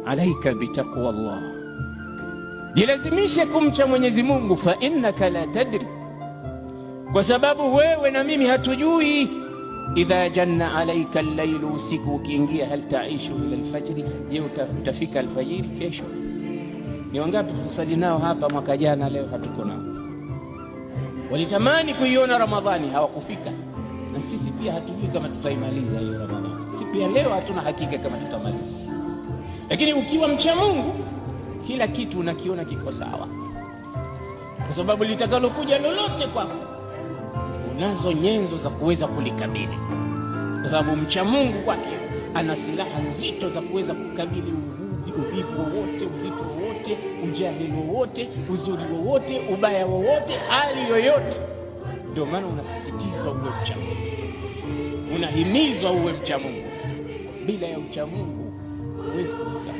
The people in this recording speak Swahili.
alaika bitaqwa Allah, jilazimishe kumcha Mwenyezi Mungu. Fa innaka la tadri, kwa sababu wewe na mimi hatujui. Idha janna alaika al-lailu, usiku ukiingia, hal taishu ila al-fajri, je, utafika alfajiri kesho? Ni wangapi tusali nao hapa mwaka jana, leo hatuko nao? Walitamani kuiona Ramadhani, hawakufika. Na sisi pia hatujui kama tutaimaliza hiyo Ramadhani. Sisi pia leo hatuna hakika kama tutamaliza. Lakini ukiwa mcha Mungu, kila kitu unakiona kiko sawa, kwa sababu litakalokuja lolote kwako unazo nyenzo za kuweza kulikabili, kwa sababu mcha Mungu kwake ana silaha nzito za kuweza kukabili uvivu wowote, uzito wowote, ujahili wowote, uzuri wowote, ubaya wowote, hali yoyote. Ndio maana unasisitiza uwe mcha Mungu, unahimizwa uwe mcha Mungu. Bila ya mcha Mungu huwezi kufika.